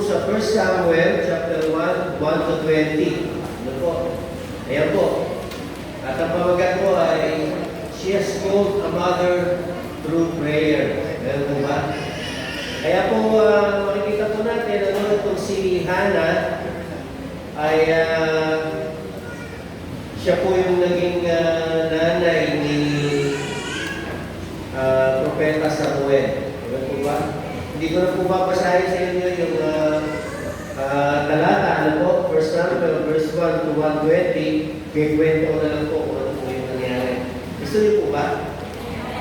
sa 1 Samuel chapter 1, 1 to 20. Ano po? Ayan po. At ang pamagat po ay, she has called a mother through prayer. Ayan po ba? Kaya po, makikita po natin, ano, itong si Hannah ay siya po yung naging nanay ni Propeta Samuel. Ayan po ba? Hindi ko na po babasahin sa inyo yung talata, ano po, 1 Samuel, verse 1 to 120, kikwento ko na lang po kung ano po yung nangyari. Gusto niyo po ba?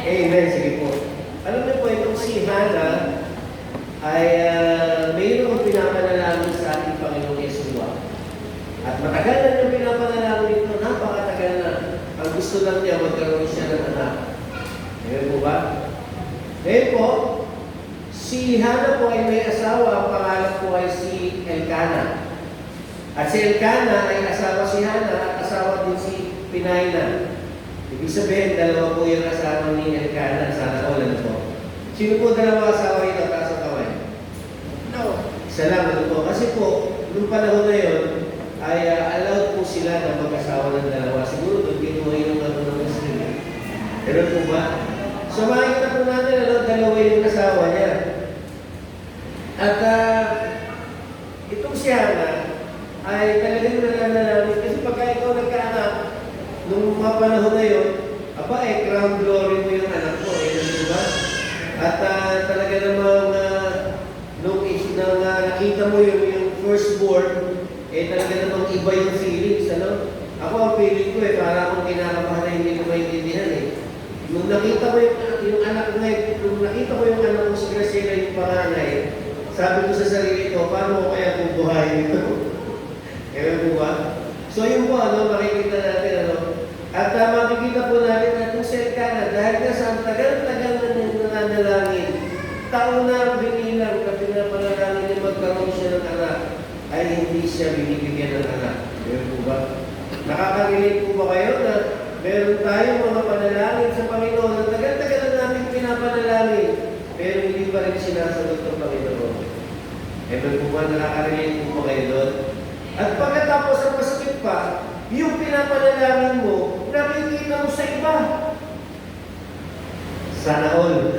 Amen, sige po. Alam niyo po, itong si Hannah ay mayroong pinapanalangin sa ating Panginoong Yeshua. At matagal na yung pinapanalangin ito, napakatagal na. Ang gusto lang niya, magkaroon siya ng anak. Amen po ba? Ngayon po, si Hannah po ay may asawa, ang pangalan po ay si Elkanah. At si Elkanah ay asawa si Hannah at asawa din si Peninnah. Ibig sabihin, dalawa po yung asawa ni Elkanah sa all po. Sino po dalawa asawa ito? Taas ang kamay. No. Isa lang ano po. Kasi po, noong panahon na yun, ay allowed po sila na mag-asawa ng dalawa. Siguro doon kinuha yung ano ng Muslim. Pero po ba? So makikita po natin, ano, dalawa yung asawa niya. At itong si Hannah ay talagang nananalamin. Kasi pagka ikaw nagkaanak, nung mga panahon na yun, aba crown glory mo yung anak mo. Diba? At talaga namang nung nakita mo yung firstborn, talaga namang iba yung feelings. Ano? Ako ang feeling ko para akong kinakabahan na hindi ko maintindihan Nung nakita mo yung anak mo, nung nakita mo yung anak mo si Graciela yung panganay, sabi ko sa sarili ko, paano ko kaya bubuhayin ito? Ewan po ba? So yun po, makikita natin, At makikita po natin na kung si Elkanah, dahil nga sa tagal-tagal na nananalangin, taon na binilang na pinapanalangin niya magkaroon siya ng anak, ay hindi siya binibigyan ng anak. Ewan po ba? Nakaka-relate po ba kayo na meron tayong mga panalangin sa Panginoon na tagal-tagal na namin pinapanalangin, pero hindi pa rin sinasagot ng Panginoon. Ewan po ba, nakaka-relate po ba kayo doon? At pagkatapos ang masakit pa, yung pinapanalangin mo, nakikita mo sa iba. Sana all.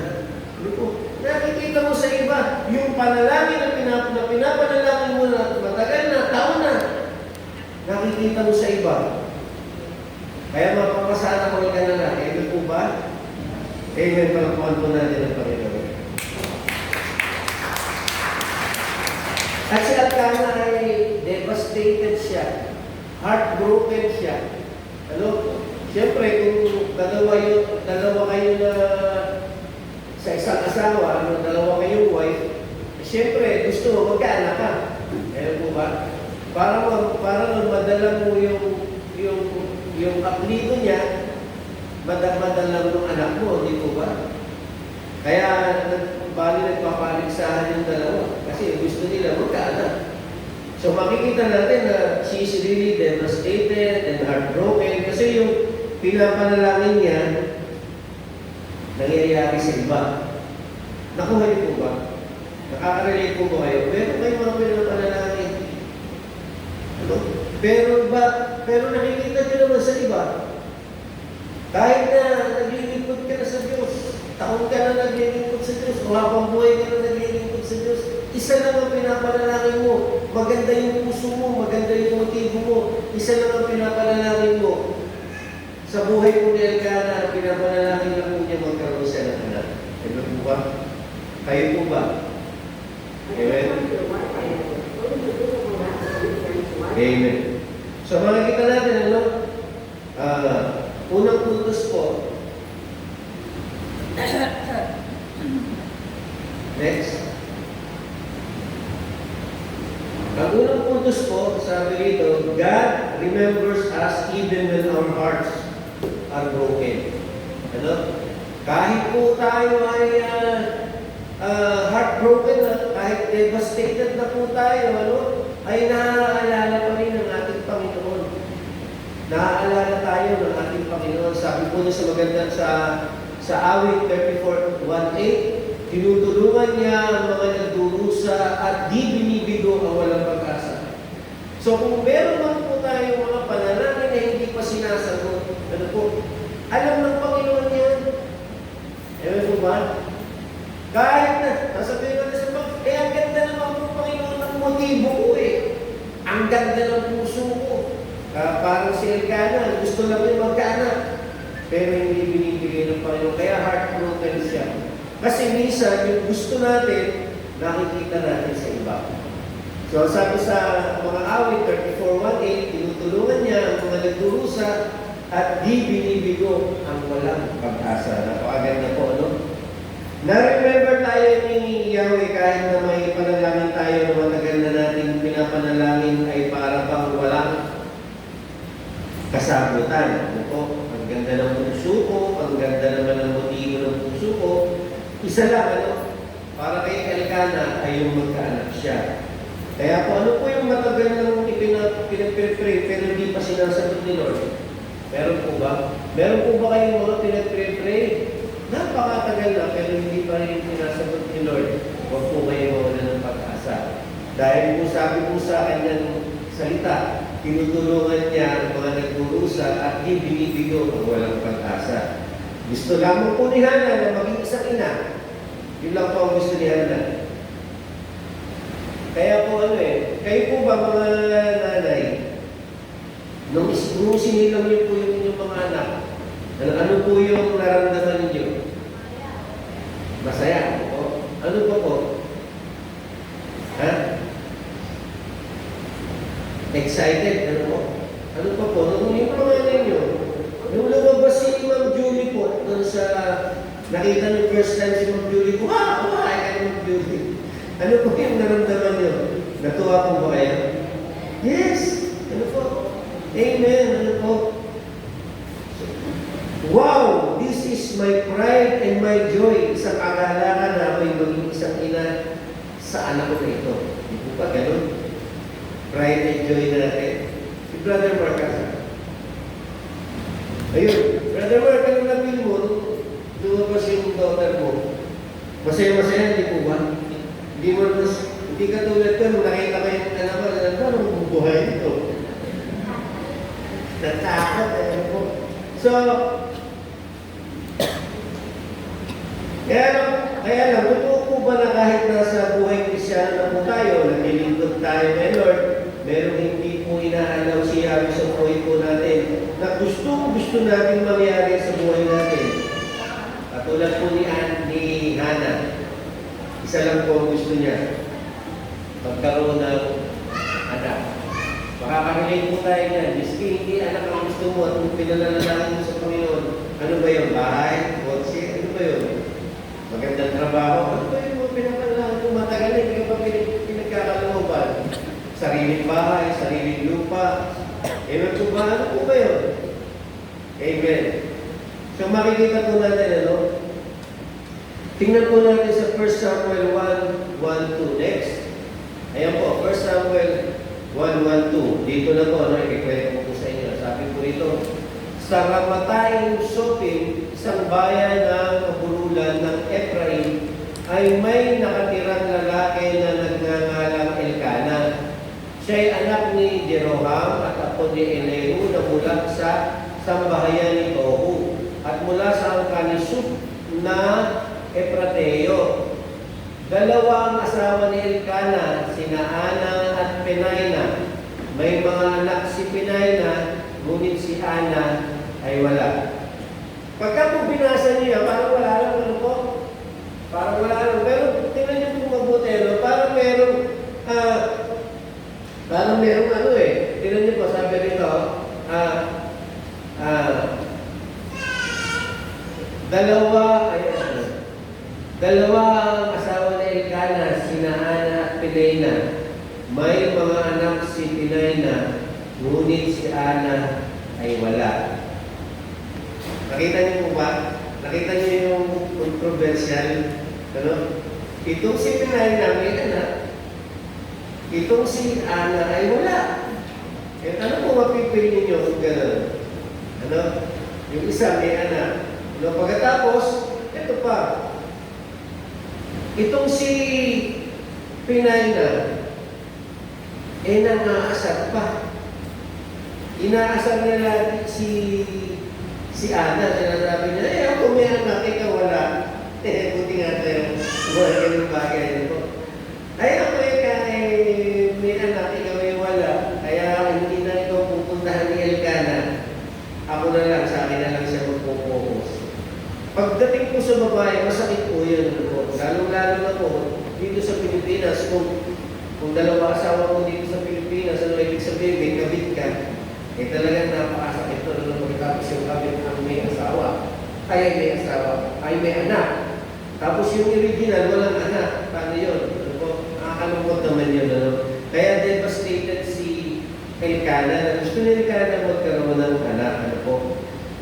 Nakikita mo sa iba. Yung panalangin na pinapanalangin mo na matagal na, taon na, nakikita mo sa iba. Kaya mapapasana ko ka na lang. Amen po ba? Amen. Palakuan po natin ang Panginoon. At si Elkanah ay devastated siya. Heartbroken siya. Ano? Siyempre, kung dalawa kayo na sa isang asawa, dalawa kayong wife, siyempre, gusto mo magkaanak ka. Ayan po ba? Para madala mo yung apelido niya, madala mo ng anak mo, hindi po ba? Kaya, nagpapaligsahan yung dalawa. Kasi gusto nila magkaanak. So makikita natin na she's really devastated and heartbroken kasi yung pinapanalangin niya nangyayari sa iba. Nakuha niyo po ba? Nakaka-relate po ba kayo? Pero kayo mga pinapanalangin. Ano? Pero nakikita niyo naman sa iba. Kahit na naglilingkod ka na sa Diyos, taon ka na naglilingkod sa Diyos, o habang buhay ka na naglilingkod sa Diyos, isa lang ang pinapanalangin mo. Maganda yung puso mo, maganda yung motibo mo. Isa lang ang pinapanalangin mo. Sa buhay mo ni Elkanah, pinapanalangin lang mo niya magkaroon siya ng anak. Ano po ba? Kayo po ba? Amen? Amen. So makikita natin, unang puntos po. Next. Ang unang puntos po, sabi rito, God remembers us even when our hearts are broken. Ano? Kahit po tayo ay heartbroken na, kahit devastated na po tayo, ay naaalala pa rin ng ating Panginoon. Naaalala tayo ng ating Panginoon. Sabi po niya sa magandang sa awit 34:1-8, tinutulungan niya ang mga nagdurusa at di binibigo ang walang pag-asa. So kung meron man po tayong mga panalangin na hindi pa sinasagot, ano po, alam ng Panginoon yan. Ewan po ba? Kahit na, nasabihin natin sa Panginoon, ang ganda naman po Panginoon ng motibo ko eh. Ang ganda ng puso ko. Parang si Elkanah, gusto lang niya magkaanak. Pero hindi binibigay ng Panginoon. Kaya heartbroken siya. Kasi minsan, yung gusto natin, nakikita natin sa iba. So, sabi sa mga awit, 34:1-8, tinutulungan niya ang mga nagdurusa at di binibigo ang walang pag-asa. Napakaganda po, ano? Na-remember tayo ni Yahweh kahit na may panalangin tayo na matagal na natin pinapanalangin ay para pang walang kasagutan. Ano po? Ang ganda ng puso ko, ang ganda naman ng motibo ng puso ko. Isa lang, ano? Para kay Elkanah ay yung magkaanak siya. Kaya po, ano po yung matagal nang pinag-pray pero hindi pa sinasagot ni Lord? Meron po ba? Meron po ba kayong mga pinag-pray? Napakatagal na pero hindi pa rin sinasagot ni Lord. Huwag po kayo mawala ng pag-asa. Dahil po sabi po sa kanyang salita, tinutulungan niya ang mga nagdurusa at di binibigo ang walang pag-asa. Gusto lamang po ni Hannah na maging isang ina. Yun lang po ang gusto ni Hannah. Kaya po kayo po ba mga nanay, nung sinilang niyo po yung inyong mga anak, ano po yung naramdaman niyo? Masaya po. Ano po po? Ha? Excited? Ano po? Ano pa po? Nung yung pangalan niyo, nung lumabas si Ma'am Julie po, dun sa nakita niyo first time si Ma'am Julie po, kaya Ma'am Julie. Ano po yung naramdaman niyo? Natuwa po ba kayo? Yes! Ano po? Amen! Ano po? Wow! This is my pride and my joy. Isang kagalakan na ako'y maging isang ina sa anak ko na ito. Hindi po ba ganun? Pride and joy natin. Si Brother Mark, ayun, Brother Mark, ano na-feel mo? Lumabas yung daughter mo. Masaya-masaya, hindi po ba? Hindi ka tulad ko, nung nakita ko yung anak ko, anong bubuhay ito? Natakot, ano po. So, kaya lang, totoo po ba na kahit nasa buhay Kristyano na po tayo, naglilingkod tayo kay Lord, meron hindi po inaalaw siya sa buhay po natin na gusto natin mangyari sa buhay natin. Katulad po ni Hannah, isa lang po ang gusto niya, pagkaroon ng anak. Makaka-relate po tayo niyan. Miski hindi anak ang gusto mo at kung pinalalalaman mo sa Panginoon, ano ba yung bahay? Kotse? Ano ba yun? Magandang trabaho? Ano ba yung mga pinalalalaman mo? Matagal na, hindi ka pa pinagkakalooban. Sariling bahay, sariling lupa. Ewan po ba? Ano po ba yun? Amen. So makikita po natin, ano? Tingnan po natin sa 1 Samuel 1:1-2 next. Ayan po, 1 Samuel 1:1-2. Dito na po, ikikwento ko po sa inyo. Sabi po ito, sa Ramataim Sotim, isang bayan ng kabululan ng Ephraim, ay may nakatirang lalaki na nagngangalang Elkanah. Siya'y anak ni Jeroham at apo ni Elihu na mula sa sambahayan ni Tohu at mula sa angkan ni Suf na Efrateo. Dalawa ang asawa ni Elkanah, sina Ana at Penina. May mga anak si Penina, ngunit si Ana ay wala. Pagka po binasa niya, parang wala lang, ano po? Parang wala lang. Pero tingnan niyo kung mabuti, no? Parang merong ano eh. Tingnan niyo po, sabi rito, dalawa ang asawa ni Elkanah, sina Ana at Penina. May mga anak si Penina, ngunit si Ana ay wala. Nakita niyo po ba? Nakita niyo yung controversial? Ano? Itong si Penina may anak. Itong si Ana ay wala. Eh, ano po mapipili ninyo kung gano'n? Ano? Yung isa may anak. No, pagkatapos, ito pa. Itong si Pinay na, nangaasar pa. Inaasar na lagi si Ana, sinasabi niya, ako may anak, ikaw wala. Buti nga tayo, wala ka ng bagay nito. Ako may anak, ikaw ay wala. Kaya hindi na ikaw pupuntahan ni Elkanah. Ako na lang, sa akin na lang siya magpo-focus. Pagdating po sa babae, masakit po yun. Lalong-lalo na po, dito sa Pilipinas, kung dalawa asawa mo dito sa Pilipinas, ano ibig sabihin, may kabit ka, talagang napakasakit to nung pagkatapos yung kabit ang may asawa. Ay may anak. Tapos yung original, walang anak. Paano yun? Nakakalungkot naman yun. Kaya devastated si Elkanah. Gusto ni Elkanah magkaroon ng anak.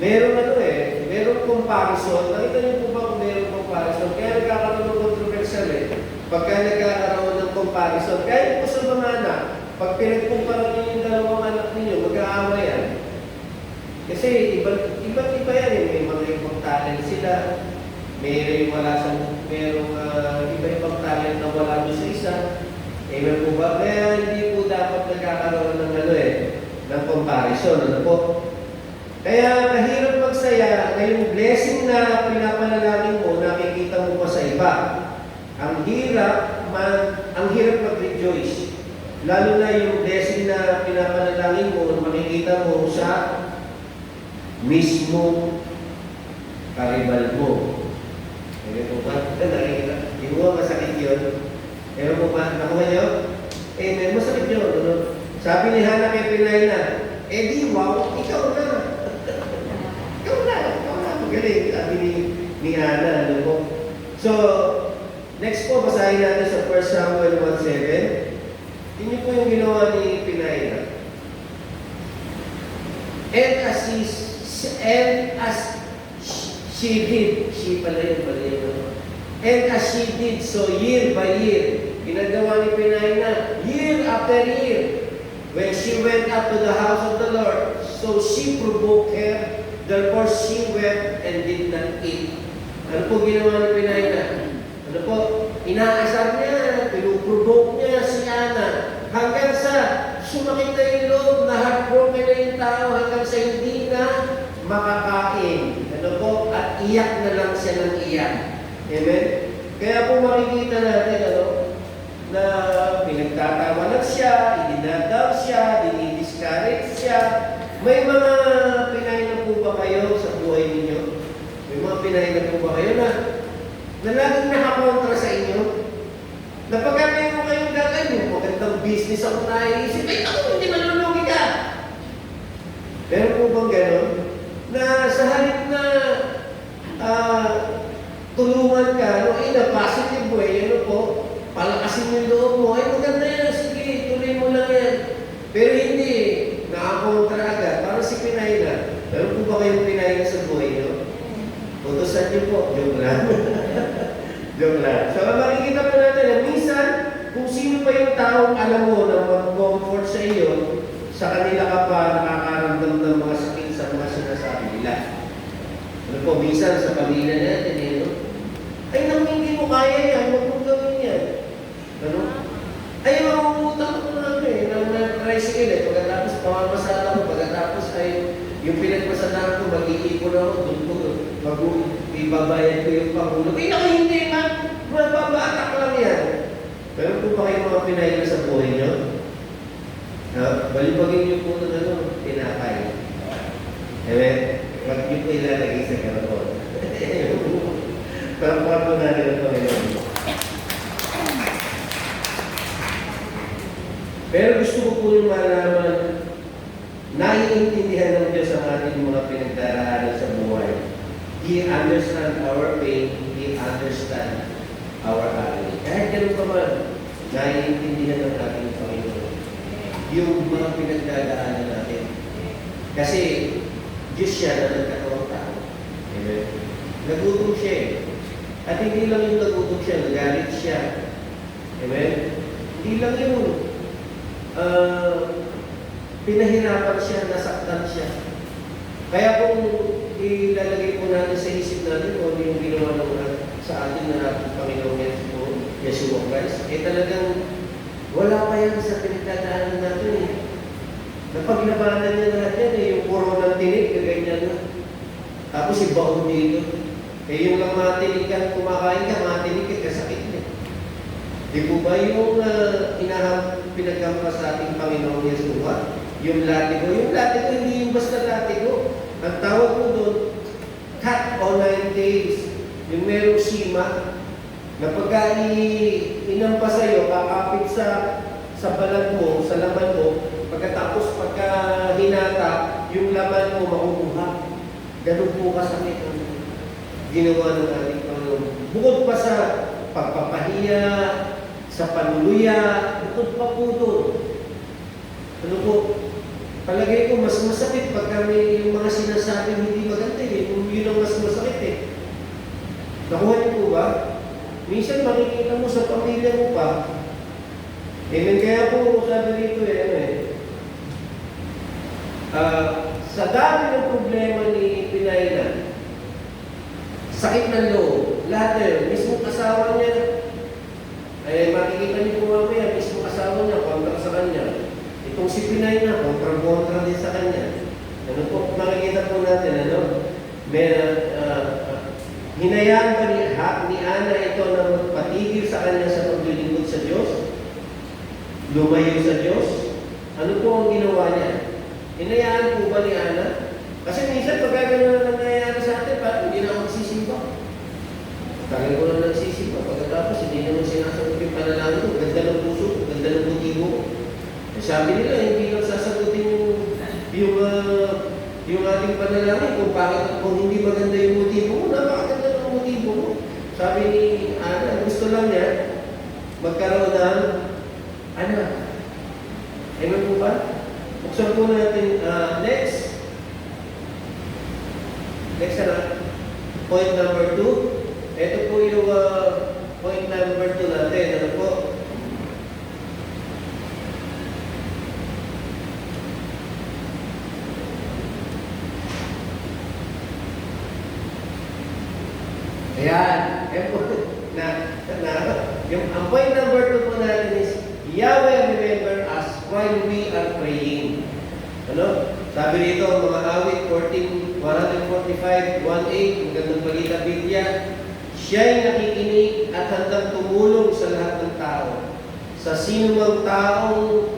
Merong comparison. Nakita niyo po ba kung merong comparison? Kaya nagkakaroon ng controversial Pagka nagkakaroon ng comparison, kahit po sa mga anak, pag pinagkumpara niyo yung dalawang anak ninyo, mag-aaway yan. Kasi iba yan May mga ibang talent sila. Merong iba-ibang talent na wala doon sa isa. Amen po ba? Kaya hindi po dapat nagkakaroon ng ng comparison. Kaya mahirap magsaya na yung blessing na pinapanalangin mo, nakikita mo pa sa iba. Ang hirap mag-rejoice. Lalo na yung blessing na pinapanalangin mo, makikita mo sa mismo karibal mo. Ayan po ba? Nakikita. Hindi mo masakit yun. Ayan po ba? Nakuha nyo? Masakit yun. Sabi ni Hannah kay Penina, wow, ikaw na. Ikaw na. Magaling. Sabi ni Hannah. So, next po, basahin natin sa 1 Samuel 1:7. Yun po yung ginawa ni Penina. And as she did, and as she did, so year by year, ginagawa ni Penina, year after year, when she went up to the house of the Lord, so she provoked her, therefore she wept and did not eat. Ano po ginawa ni Penina? Inaasar niya, pinuprovoke niya si Ana, hanggang sa sumakit na yung loob, na heartbroken na yung tao, hanggang sa hindi na makakain. At iyak na lang siya ng iyak. Amen? Kaya po makikita natin, na pinagtatawanan siya, idinadaw siya, dinidiscourage siya. May mga Penina po ba kayo sa buhay ninyo? May mga Penina po ba kayo na laging nakakontra sa inyo? Na pagka meron kayong gagawin, magandang business ako naiisip, hindi malulugi ka. Meron po bang gano'n? Na sa halip na tulungan ka, na positive way, palakasin yung loob mo, maganda yan, sige, tuloy mo lang yan. Pero hindi, nakakontra agad, parang si Penina. Meron po ba kayong Penina sa buhay nyo? Utusan niyo po, joke lang. Joke lang. So, makikita po natin na minsan, kung sino pa yung taong alam mo na mag-comfort sa iyo, sa kanila ka pa nakakaramdam ng mga sakit sa mga sinasabi nila. Minsan sa pamilya natin, naku, hindi mo kaya yan, huwag mong gawin yan. Mangungutang ko na ng tricycle, pagkatapos pamamasala ko, pagkatapos yung pinagmasalahan ko, mag-iipon ako, ibabayad ko yung pangulo. Naku, hindi mababatak lang yan. Pero kung ba kayo mga Penina sa buhay nyo, balibagin niyo po ng tinapay. Amen? Huwag niyo po ilalagay sa karakol. Parang po natin ang Panginoon. Pero gusto ko po yung malaman, naiintindihan ng Diyos ang ating mga pinagdaraanan sa buhay. He understands our pain, He understands our agony. Kahit ganun pa man, naiintindihan ng ating Panginoon yung mga pinagdadaanan natin. Kasi, Diyos siya na nagkatawang tao. Amen? Nagutom siya At hindi lang yung nagutom siya, nagalit siya. Amen? Hindi lang yun. Pinahirapan siya, nasaktan siya. Kaya kung ilalagay po natin sa isip natin kung ano yung ginawa ng sa atin na natin Panginoon Yesus po, Yeshua Christ. Talagang wala pa yan sa pinagdadaanan natin eh. Napaglabanan niya lahat yan eh, yung puro ng tinig, kaganyan na. Tapos ibaon dito. Yung lang matinig ka, kumakain ka, matinig ka, kasakit na. Di po ba yung pinagkampas sa ating Panginoon Yeshua? Yung latigo. Yung latigo, hindi yung basta latigo. Ang tawag mo doon, cut o 9 days. Yung merong sima, na pagka inampa sa'yo, kakapit sa balat mo, sa laman mo, pagkatapos pagka hinata, yung laman mo makukuha. Ganun po kasakit ang ginawa ng ating Panginoon. Bukod pa sa pagpapahiya, sa panuluya, bukod pa po doon. Ano po? Palagay ko, mas masakit pagka may yung mga sinasabing hindi maganda eh. Yun ang mas masakit eh. Nakuha niyo po ba? Minsan makikita mo sa pamilya mo pa. Amen. Kaya po sabi dito sa dami ng problema ni Pinayna, sakit ng loob, lahat na yun, mismo kasawa niya, makikita niyo po mamaya, mismo kasawa niya, kontra sa kanya. Itong si Pinayna, kontra din sa kanya. Ano po, makikita po natin, hinayaan ba ni Ana ito na magpatigil sa kanya sa paglilingkod sa Diyos? Lumayo sa Diyos? Ano po ang ginawa niya? Hinayaan po ba ni Ana? Kasi minsan pag gano'n na nangyayari sa atin, hindi na ako nagsisimba. Tagal ko na nagsisimba. Pagkatapos, hindi naman sinasagot yung panalangin ko. Ganda ng puso, ganda ng motibo. Sabi nila, hindi lang sasagutin yung ating panalangin kung hindi maganda yung motibo mo, napakaganda ng motibo mo. Sabi ni Ana, gusto lang niya magkaroon ng anak. Amen po ba? Buksan po natin next. Next na. Point number 2. Ito po yung point number 2 natin. Ano po? Ayan. Ang point number 2 po natin is Yahweh remember us while we are praying. Ano? Sabi dito, mga awit 145, 1:8, magandang balita Biblia, siya'y nakikinig at handang tumulong sa lahat ng tao. Sa sinumang taong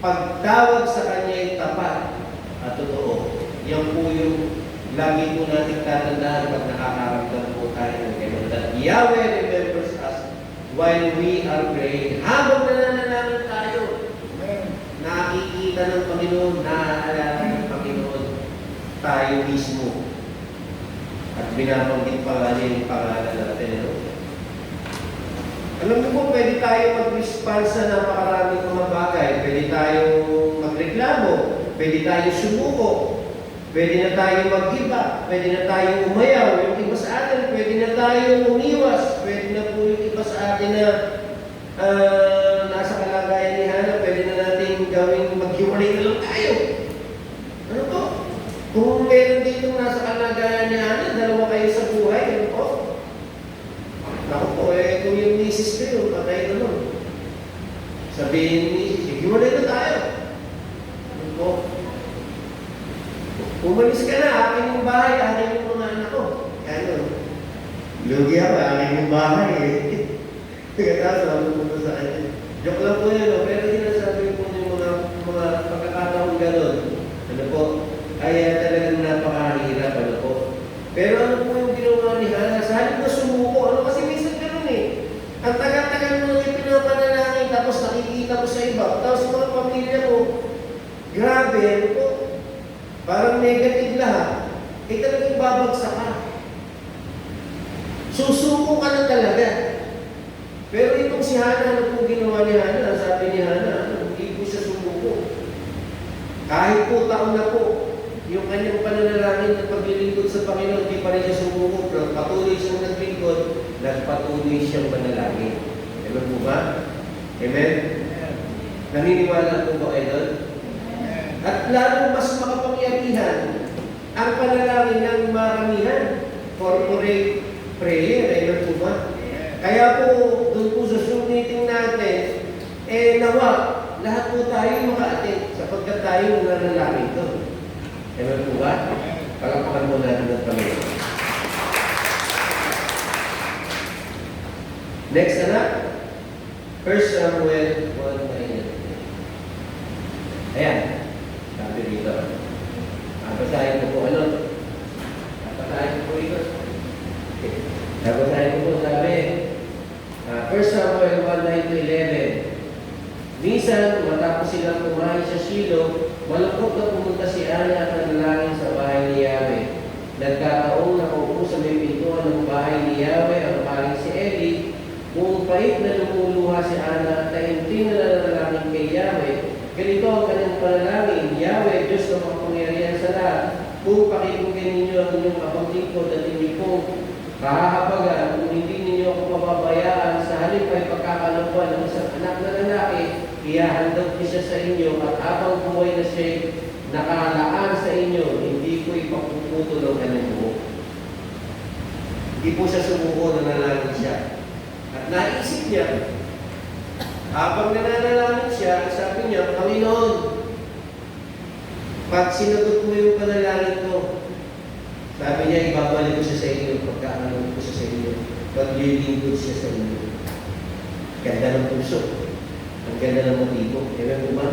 pagtawag sa kanya ay tapat at totoo. Yan po yung lagi po natin tatandaan pag nakakaramdam po tayo ng ganun. That Yahweh remembers us while we are praying. Habang nananalangin tayo, nakikita ng Panginoon, naaalala ng Panginoon tayo mismo. At binabanggit pa nga niya yung pangalan natin. Alam mo po, pwede tayo mag-respond sa napakaraming mga bagay. Pwede tayo magreklamo, pwede tayo sumuko, pwede na tayo mag-iba, pwede na tayo umayaw, yung iba sa atin, pwede na tayo umiwas, pwede na po yung iba sa atin na nasa kalagayan ni Hana, pwede na natin gawing maghiwalay na lang tayo. Ano po? Kung meron dito nasa kalagayan ni Hana, dalawa kayo sa buhay, ano po? Ako po, kung yung misis kayo, patay na nun. Sabihin ni misis, hiwalay na tayo. Ano po? Umalis ka na, akin yung bahay, akin yung mga anak ko. Kaya lugi ako, akin yung bahay eh. Kaya sabi ko sa kanya. Joke lang po yun, pero sinasabi ko yung mga pagkakataong gano'n. Ano po? Ay talagang napakahirap, ano po. Pero ano po yung ginawa ni Hana? Sa halip na sumuko, ano kasi minsan gano'n eh. Ang tagal-tagal mo lang yung pinapanalangin, tapos nakikita mo sa iba. Tapos mga pamilya mo, grabe, ano po. Parang negative lahat. Talagang babagsak ka. Susuko ka na talaga. Pero itong si Hana, ano po ginawa ni Hana? Sabi ni Hana, hindi po siya sumuko. Kahit po taon na po, yung kanyang pananalangin at paglilingkod sa Panginoon, hindi pa rin siya sumuko. Patuloy siyang naglingkod, nagpatuloy siyang manalangin. Amen po ba? Amen? Naniniwala po ba kayo doon? At lalo mas makapangyarihan ang panalangin ng maramihan. Corporate prayer, amen po ba? Kaya po, doon po sa Zoom meeting natin, nawa, lahat po tayo maka-attend sapagkat tayo nananalangin ito. Ewan po ba? Palakpakan mo natin ng Panginoon. Next, anak. 1 Samuel 1:9. Ayan. Sabi dito. Basahin ko po ano? Basahin ko po ito. Basahin ko po sabi. 1 Samuel 1:9-11. Minsan, matapos silang kumain sa Shilo, malungkot na pumunta si Ana at nanalangin sa bahay ni Yahweh. Nagkataong nakaupo sa may pintuan ng bahay ni Yahweh ang paring si Eli. Kung pait na lumuluha si Ana at taimtim na nanalangin kay Yahweh, ganito ang kanyang panalangin: Yahweh, Diyos na makapangyarihan sa lahat, kung pakikinggan ninyo ang inyong kapaglingkod at hindi kong kahahabagan, kung hindi ninyo ako pababayaan, sa halip ay pagkakalaban ng isang anak na lalaki, ihahandog ko siya sa inyo at habang buhay na siya nakalaan sa inyo, hindi ko ipapuputol ang kanyang buhok. Hindi po siya sumuko, nanalangin siya. At naisip niya, habang nananalangin siya, sabi niya, Panginoon, pag sinagot mo yung panalangin ko, sabi niya, ibabalik ko siya sa inyo, pagkaalam ko siya sa inyo, paglilingkod siya sa inyo. Ganda ng puso. Ang ganda ng motibo. Ewan po ba?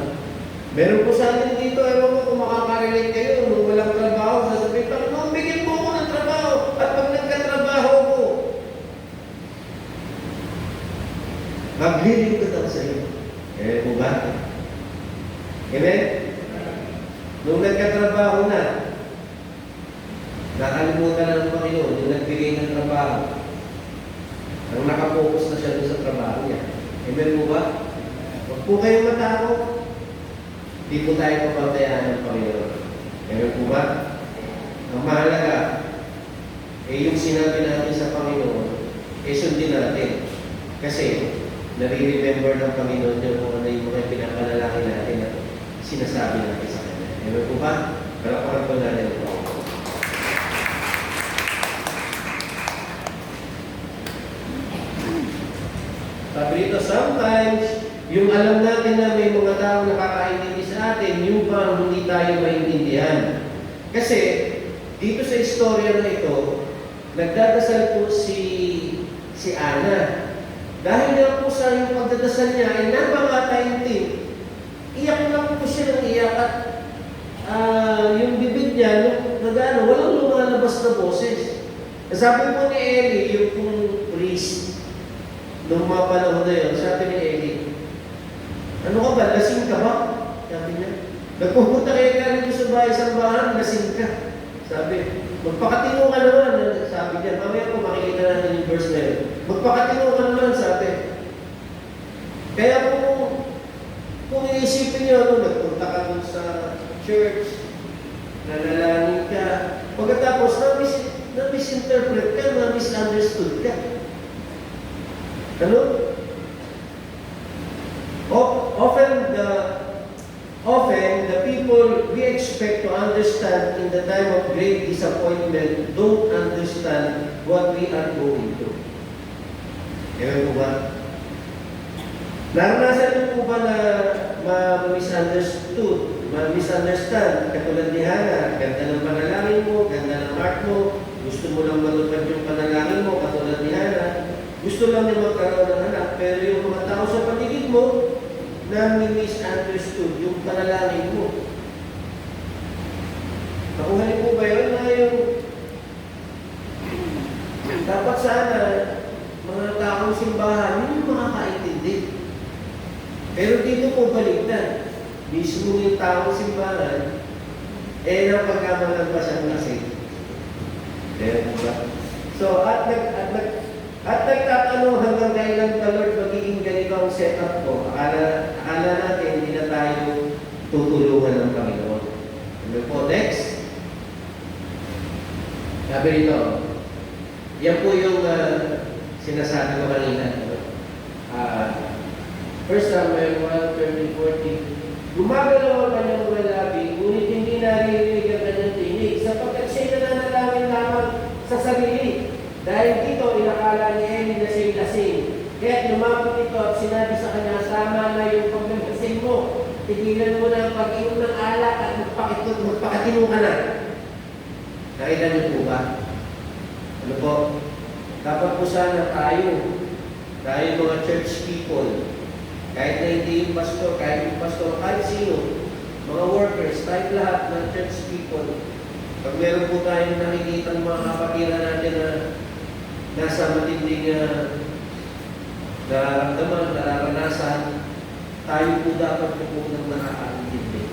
Meron po sa atin dito, ewan ko kung makaka-relate kayo, nung walang trabaho, sasabihin, Panginoon, bigyan mo ako ng trabaho. At pag nagkatrabaho ko, maglilingkod ako sa iyo. Ewan po ba? Amen? Nung nagkatrabaho na, nakalimutan na ng Panginoon, yung nagbigay ng trabaho, ang nakapokus na siya doon sa trabaho niya. Amen po ba? Huwag po kayong matakot. Hindi po tayo papabayaan ng Panginoon. Amen po ba? Ang mahalaga, yung sinabi natin sa Panginoon, sundin natin. Kasi, nare-remember ng Panginoon yung kung ano yung mga pinapanalangin natin at sinasabi natin sa Kanya. Amen po ba? Kalapakan po natin ang Panginoon. Sabi dito, sometimes, yung alam natin na may mga tao nakakaintindi sa atin, yung bang hindi tayo maintindihan. Kasi, dito sa istorya na ito, nagdadasal po si Ana. Dahil nga po sa yung pagdadasal niya ay napakataintim, iyak lang po siya ng iyak at yung bibig niya, walang lumalabas na boses. Sabi po ni Eli, yung pong priest, noong mga panahon na yun, sabi ni Eli, ano ka ba? Lasing ka ba? Sabi niya. Nagpupunta kayo galing sa bahay sa bahan, lasing ka. Sabi, magpakatino ka naman. Sabi niya, mamaya po makikita natin yung verse na yun. Magpakatino ka naman, sabi. Kaya kung iisipin niyo, nagpunta ka dun sa church, nanalangin ka, pagkatapos na-misinterpret ka, na-misunderstood ka. Ano? Often the people we expect to understand in the time of great disappointment don't understand what we are going through. Ewan po ba? Naranasan niyo po ba na ma-misunderstand, katulad ni Hannah, ganda ng panalangin mo, ganda ng heart mo, gusto mo lang malutad yung panalangin mo, katulad ni Hannah, gusto lang niya magkaroon ng anak, pero yung mga tao sa paligid mo, na misunderstood yung panalangin mo. Nakuha po ba yun na yung dapat sana mga taong simbahan, yun yung makakaintindi. Pero dito po baligtad. Mismo yung taong simbahan, nang pagkamalan pa siyang lasing. Kaya po ba? So, at nagtatanong hanggang kailan pa Lord magiging ganito ang setup ko. Akala natin hindi na tayo tutulungan ng Panginoon. Ano po, next? Sabi rito, yan po yung sinasabi ko kanina. 1 Samuel 1:30-40. Gumagalaw ang kanyang mga labi, ngunit hindi naririnig ang kanyang tinig, sapagkat siya'y nananalangin lamang sa sarili. Dahil dito, inakala ni Eli na siya'y lasing. Kaya lumapit ito at sinabi sa kanya, tama na yung paglalasing mo. Tigilan mo na ang pag-inom ng alak at magpakatino ka na. Nakita niyo po ba? Ano po? Dapat po sana tayo mga church people, kahit na hindi yung pastor, kahit sino, mga workers, tayo lahat ng church people, pag meron po tayong nakikita ng mga kapatiran natin na nasa matinding nararamdaman, nararanasan, tayo po dapat po ng nakakaintindi.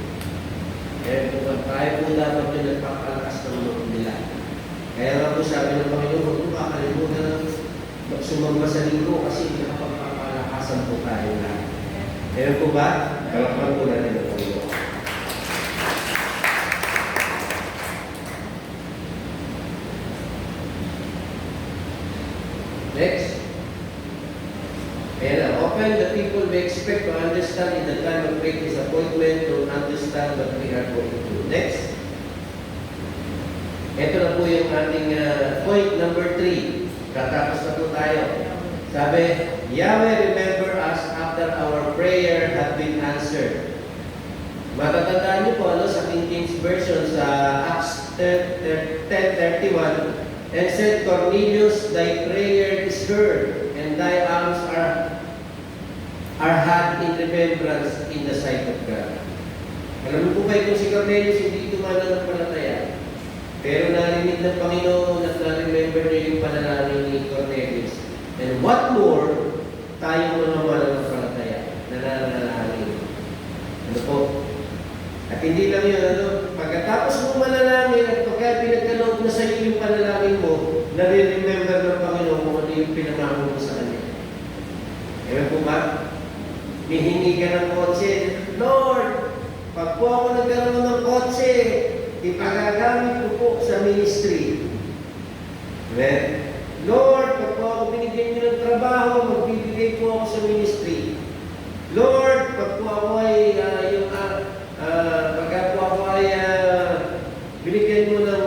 Kaya po, tayo po dapat yung nagpapalakas ng loob nila. Kaya nga po sabi ng Panginoon, huwag mo kakalimutan ng sumamba sa linggo kasi nakapagpapalakasan po tayo lahat. Kaya po ba? Kalakpan po natin ang Panginoon. Next. And often the people we expect to understand in the time of great disappointment don't understand what we are going through. Next. Ito na po yung ating point number 3. Katapos na po tayo. Sabi, Yahweh remember us after our prayer had been answered. Matatandaan niyo po sa King James Version sa Acts 10:31, and said, Cornelius, thy prayer is heard, and thy alms are had in remembrance in the sight of God. Alam mo po kayo kung si Cornelius hindi tumananampalataya, pero narinig ng Panginoon at na-remember niya yung panalangin ni Cornelius. And what more, tayo mga mananampalataya na nananalangin. Ano po? At hindi lang yun, pagkatapos mo manalangin at pagka pinagkaloob na sa iyo yung panalangin mo, nare-remember ng Panginoon kung ano yung pinamahal mo sa Kanya. Ewan po ba? Mihingi ka ng kotse, Lord, pag po ako nagkaroon ng kotse, ipagagamit ko po sa ministry. Amen? Lord, pag po ako binigyan niyo ng trabaho, magbibigay po ako sa ministry. Lord, pag po ako ay pagka po ako ay binigyan mo ng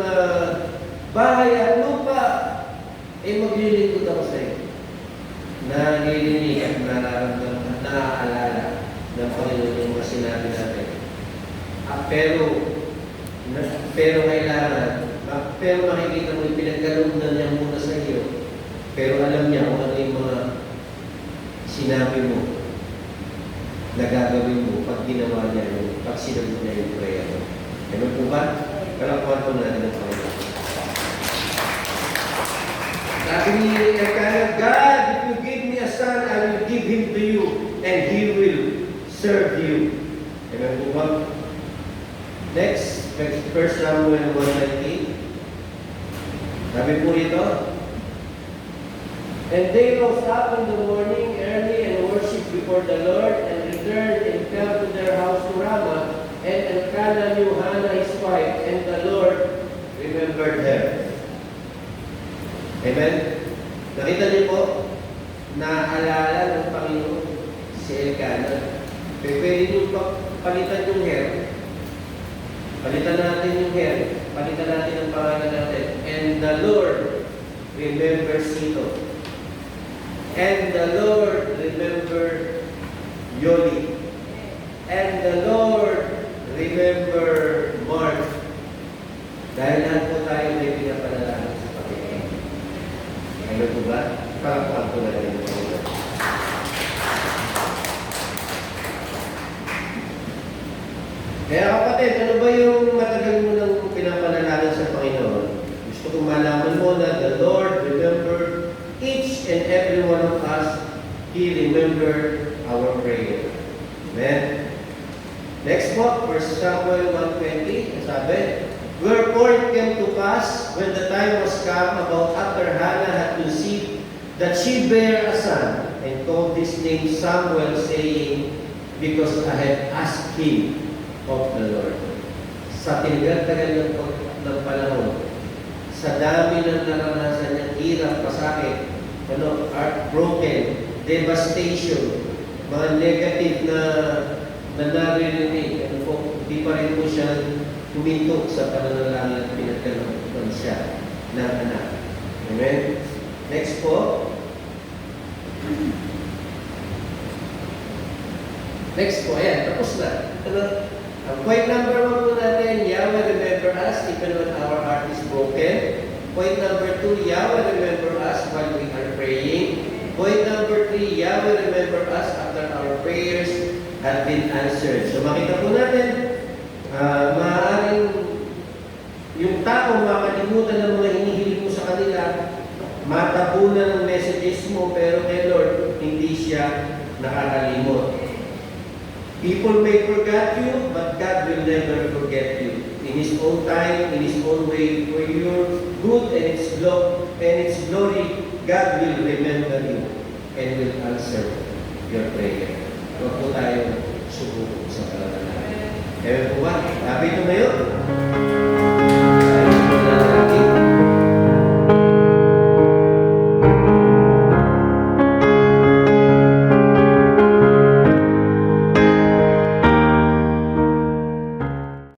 bahay at lupa, maglilingkod ako sa iyo. Nalilinig at nararamdaman at naaalala ng Panginoon yung mga sinabi natin. Pero kailangan, pero makikita mo yung pinagkalooban niya muna sa iyo. Pero alam niya kung ano yung mga sinabi mo na gagawin mo pag ginawa niya yung, pag sinagot niya yung prayer mo. Ano po ba? Kalakuan po natin ang Panginoon. Sabi ni Elkanah, God, if you give me a son, I will give him to you, and he will serve you. Ano po ba? Next, 1 Samuel 1:19. Sabi po rito, and they rose up in the morning early and worshipped before the Lord, and returned and came to their house to Ramah, and Elkanah knew Hannah his wife, and the Lord remembered her. Amen? Nakita niyo po, naaalala ng Panginoon si Elkanah. Pwede niyo palitan yung hair. Palitan natin yung hair. Palitan natin ang pangalan natin. And the Lord remembers ito. And the Lord remember Yoli. And the Lord remember Mark. Dahil lahat po tayo may pinapanalangin sa Panginoon. Ano po ba? Parapan po natin yung Panginoon. Kaya kapatid, ano ba yung matagal mo nang pinapanalangin sa Panginoon? Gusto kong malaman mo na the Lord remembered each and every one of us. He remembered our prayer. Amen? Next po, 1 Samuel 1:20, sabi, wherefore it came to pass, when the time was come, about after Hannah had conceived, that she bare a son, and called his name Samuel, saying, because I had asked him of the Lord. Sa tinagal-tagal ng panahon, sa dami ng naranasan niyang hirap, pasakit, heartbroken, devastation, mga negative na naririnig, hindi pa rin po siya huminto sa pananalangin at pinagkalooban siya ng anak. Amen? Next po. Next po, ayan, tapos na. Ang point number 1 po natin, Yahweh remember us even when our heart is broken. Point number 2, Yahweh remember us while we are praying. Point number 3, Yahweh remember us after our prayers have been answered. So makita po natin, maaaring yung tao makalimutan ng mga hinihiling mo sa kanila, matapunan ng messages mo, pero kay Lord, hindi siya nakakalimot. People may forget you, but God will never forget you. In His own time, in His own way, for your good and its glory, God will remember you and will answer your prayer. Huwag po tayo subuko sa kalagayan. Ewan po ba? Happy to ngayon?